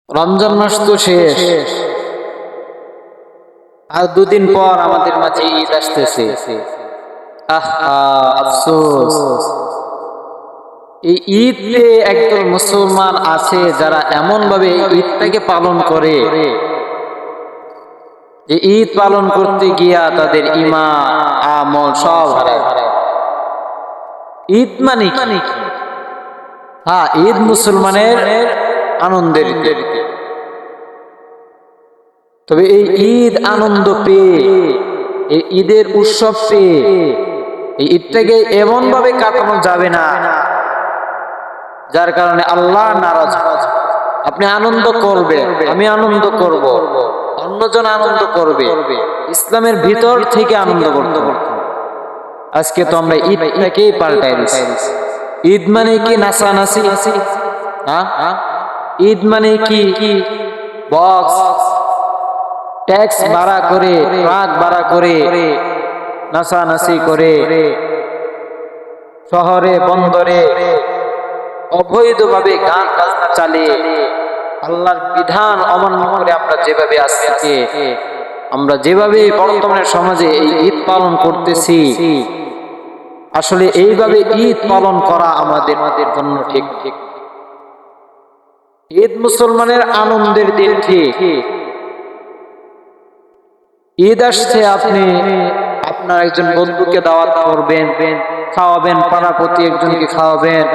রমজান মাস তো শেষ, আর দুদিন পর আমাদের মাঝে ঈদ আসতেছে। আফসোস, এই ঈদে একদল মুসলমান আছে যারা এমন ভাবে ঈদটাকে পালন করে যে ঈদ পালন করতে গিয়া তাদের ঈমান আমল সব হারায়। ঈদ মানে কি? হ্যাঁ, ঈদ মুসলমানের আনন্দের ঈদ। তবে এই ঈদ আনন্দ পেয়ে, এই ঈদের উৎসব পেয়ে এই ঈদটাকে এমন ভাবে কাটানো যাবে না যার কারণে আল্লাহ নারাজ। আপনি আনন্দ করবে, আমি আনন্দ করব, অন্যজন আনন্দ করবে, ইসলামের ভিতর থেকে আনন্দ করতে। আজকে তো আমরা ঈদটাকেই পাল্টাই দিচ্ছি। ঈদ মানে কি নাচানাচি? ঈদ মানে কি বক্স, ট্যাক্স ভাড়া করে, ট্রাক ভাড়া করে নাচানাচি করে শহরে বন্দরে অবৈধভাবে গান বাজনা চালিয়ে আল্লাহর বিধান অমান্য করে আমরা যেভাবে বর্তমানে সমাজে এই ঈদ পালন করতেছি, আসলে এইভাবে ঈদ পালন করা আমাদের জন্য ঠিক। ঈদ মুসলমানের আনন্দের দিন। ঠিক, ঈদ আসছে, আপনি আপনার একজন বন্ধুকে দাওয়াত করবেন, খাওয়াবেন, পাড়া প্রতি একজনকে খাওয়াবেন।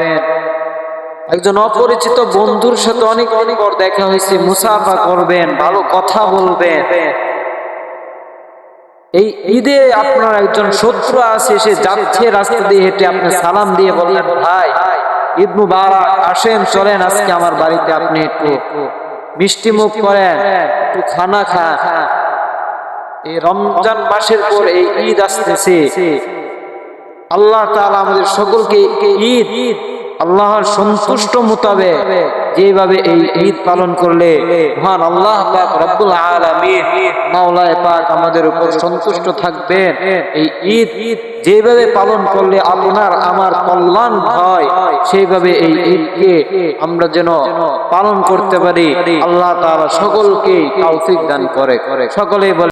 একজন অপরিচিত বন্ধুর সাথে অনেক পর দেখা হয়েছে, মুসাফা করবেন, ভালো কথা বলবেন। এই ঈদে আপনার একজন শত্রু আছে, সে যাচ্ছে রাস্তা দিয়ে হেঁটে, আপনি সালাম দিয়ে বললেন, ভাই ঈদ মুবারক, আসেন চলেন আজকে আমার বাড়িতে, আপনি একটু মিষ্টি মুখ করেন, একটু খানা খান। এই রমজান মাসের পর এই ঈদ আসতেছে। আল্লাহ তাআলা আমাদের সকলকে ঈদ আল্লাহর সন্তুষ্ট মোতাবেক যেভাবে এই ঈদ পালন করলে মহান আল্লাহ পাক রব্বুল আলামিন মাওলায়ে পাক আমাদের উপর সন্তুষ্ট থাকবেন। এই ঈদ যেভাবে পালন করলে আপনার আমার কল্যাণ হয়, সেইভাবে এই ঈদকে আমরা যেন পালন করতে পারি। আল্লাহ তাআলা সকলকে তৌফিক দান করে। সকলেই বলে